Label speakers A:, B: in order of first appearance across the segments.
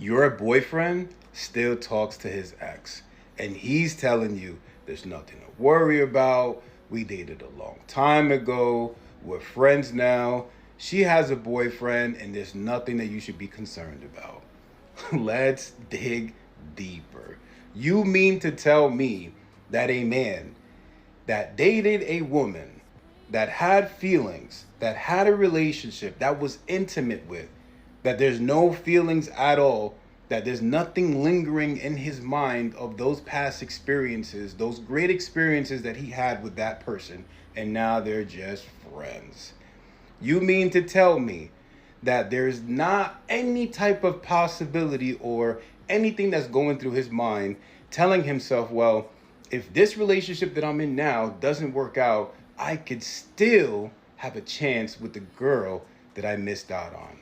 A: Your boyfriend still talks to his ex, and he's telling you there's nothing to worry about. We dated a long time ago. We're friends now. She has a boyfriend, and there's nothing that you should be concerned about. Let's dig deeper. You mean to tell me that a man that dated a woman, that had feelings, that had a relationship, that was intimate with, that there's no feelings at all, that there's nothing lingering in his mind of those past experiences, those great experiences that he had with that person, and now they're just friends? You mean to tell me that there's not any type of possibility or anything that's going through his mind telling himself, well, if this relationship that I'm in now doesn't work out, I could still have a chance with the girl that I missed out on?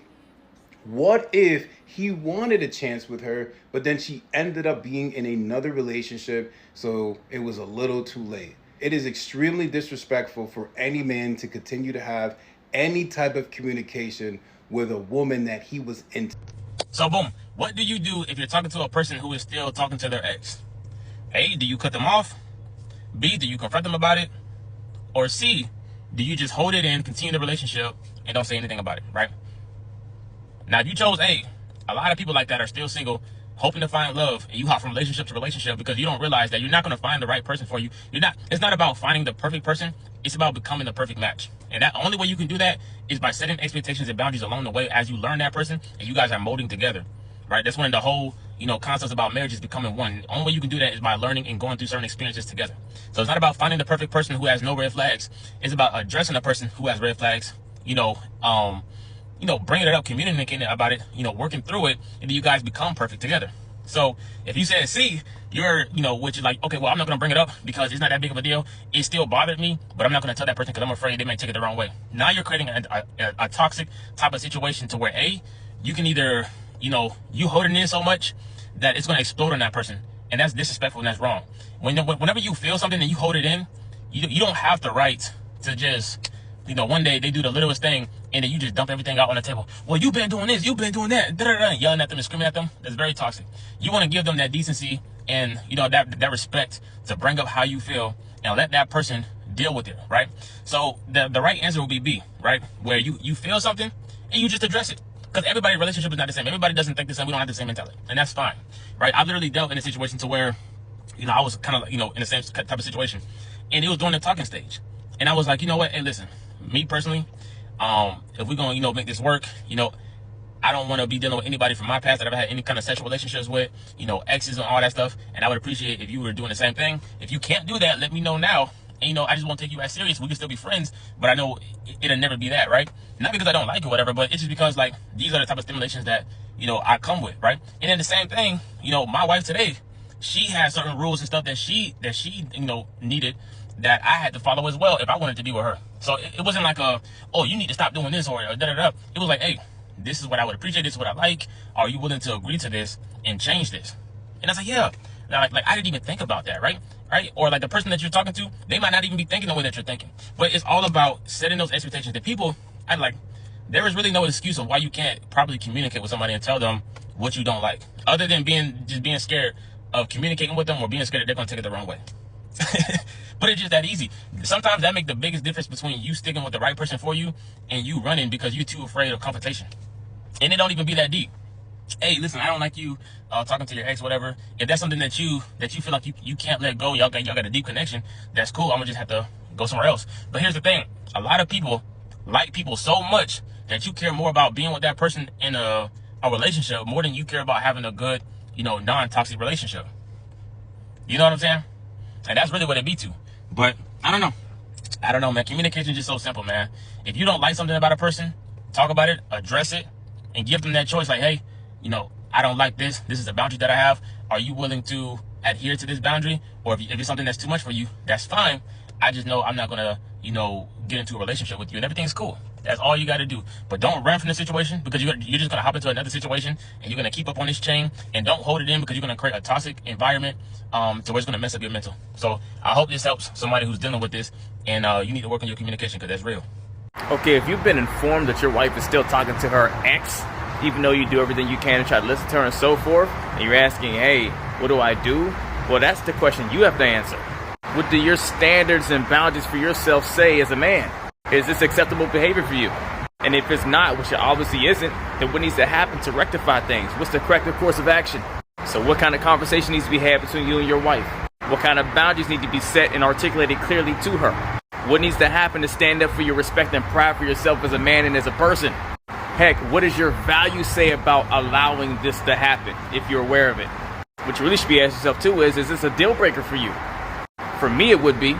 A: What if he wanted a chance with her, but then she ended up being in another relationship, so it was a little too late? It is extremely disrespectful for any man to continue to have any type of communication with a woman that he was into.
B: So boom, what do you do if you're talking to a person who is still talking to their ex? A, do you cut them off? B, do you confront them about it? Or C, do you just hold it in, continue the relationship, and don't say anything about it, right? Now, if you chose a lot of people like that are still single, hoping to find love, and you hop from relationship to relationship because you don't realize that you're not going to find the right person for you. It's not about finding the perfect person. It's about becoming the perfect match. And that only way you can do that is by setting expectations and boundaries along the way as you learn that person and you guys are molding together, right? That's when the whole, concepts about marriage is becoming one. The only way you can do that is by learning and going through certain experiences together. So it's not about finding the perfect person who has no red flags. It's about addressing a person who has red flags, bringing it up, communicating about it, working through it, and then you guys become perfect together. So if you said C, you're, which is like, okay, well, I'm not going to bring it up because it's not that big of a deal. It still bothered me, but I'm not going to tell that person because I'm afraid they may take it the wrong way. Now you're creating a toxic type of situation to where you can either, you hold it in so much that it's going to explode on that person. And that's disrespectful and that's wrong. Whenever you feel something and you hold it in, you don't have the right to just, one day they do the littlest thing and then you just dump everything out on the table. Well, you've been doing this, you've been doing that, yelling at them and screaming at them. That's very toxic. You want to give them that decency and, that respect to bring up how you feel and let that person deal with it, right? So the right answer will be B, right? Where you feel something and you just address it. Because everybody's relationship is not the same. Everybody doesn't think the same. We don't have the same mentality. And that's fine, right? I've literally dealt in a situation to where, I was kind of, in the same type of situation. And it was during the talking stage. And I was like, you know what? Hey, listen, me personally, if we're going to, make this work, I don't want to be dealing with anybody from my past that I've had any kind of sexual relationships with, exes and all that stuff. And I would appreciate if you were doing the same thing. If you can't do that, let me know now. And, I just won't take you as serious. We can still be friends, but I know it'll never be that, right? Not because I don't like it or whatever, but it's just because, like, these are the type of stimulations that, I come with, right? And then the same thing, my wife today, she has certain rules and stuff that she needed that I had to follow as well if I wanted to be with her. So it wasn't like you need to stop doing this or da-da-da. It was like, hey, this is what I would appreciate. This is what I like. Are you willing to agree to this and change this? And I was like, yeah. Like I didn't even think about that, right? Right? Or like the person that you're talking to, they might not even be thinking the way that you're thinking. But it's all about setting those expectations. The people, there is really no excuse of why you can't properly communicate with somebody and tell them what you don't like, other than being scared of communicating with them or being scared that they're going to take it the wrong way. But it's just that easy. Sometimes that makes the biggest difference between you sticking with the right person for you and you running because you're too afraid of confrontation. And it don't even be that deep. Hey, listen, I don't like you talking to your ex, whatever. If that's something that you feel like you can't let go, y'all got a deep connection, that's cool. I'm gonna just have to go somewhere else. But here's the thing. A lot of people like people so much that you care more about being with that person in a relationship more than you care about having a good, non-toxic relationship. You know what I'm saying? And that's really what it be to. But I don't know, man. Communication is just so simple, man. If you don't like something about a person, talk about it, address it, and give them that choice. Like, hey, I don't like this. This is a boundary that I have. Are you willing to adhere to this boundary? Or if it's something that's too much for you, that's fine. I just know I'm not going to, get into a relationship with you and everything's cool. That's all you got to do. But don't run from the situation because you're just going to hop into another situation and you're going to keep up on this chain, and don't hold it in because you're going to create a toxic environment to where it's going to mess up your mental. So I hope this helps somebody who's dealing with this, and you need to work on your communication because that's real.
C: Okay, if you've been informed that your wife is still talking to her ex, even though you do everything you can to try to listen to her and so forth, and you're asking, hey, what do I do? Well, that's the question you have to answer. What do your standards and boundaries for yourself say as a man? Is this acceptable behavior for you? And if it's not, which it obviously isn't, then what needs to happen to rectify things? What's the corrective course of action? So what kind of conversation needs to be had between you and your wife? What kind of boundaries need to be set and articulated clearly to her? What needs to happen to stand up for your respect and pride for yourself as a man and as a person? Heck, what does your value say about allowing this to happen, if you're aware of it? What you really should be asking yourself too is this a deal breaker for you? For me, it would be.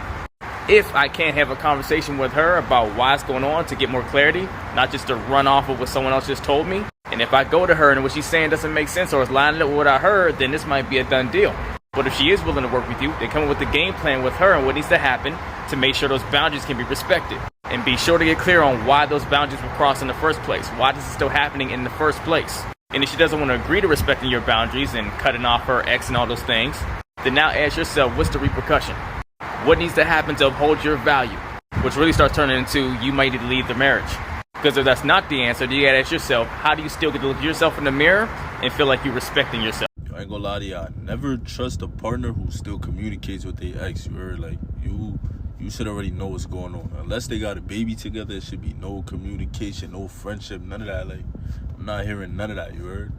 C: If I can't have a conversation with her about why it's going on to get more clarity, not just to run off of what someone else just told me, and if I go to her and what she's saying doesn't make sense or is lining up with what I heard, then this might be a done deal. But if she is willing to work with you, then come up with the game plan with her and what needs to happen to make sure those boundaries can be respected. And be sure to get clear on why those boundaries were crossed in the first place. Why this is still happening in the first place. And if she doesn't want to agree to respecting your boundaries and cutting off her ex and all those things, then now ask yourself, what's the repercussion? What needs to happen to uphold your value? Which really starts turning into, you might need to leave the marriage. Because if that's not the answer, then you gotta ask yourself, how do you still get to look at yourself in the mirror and feel like you're respecting yourself?
D: I ain't gonna lie to y'all, never trust a partner who still communicates with their ex. You heard? Like, you should already know what's going on. Unless they got a baby together, there should be no communication, no friendship, none of that. Like, I'm not hearing none of that, you heard?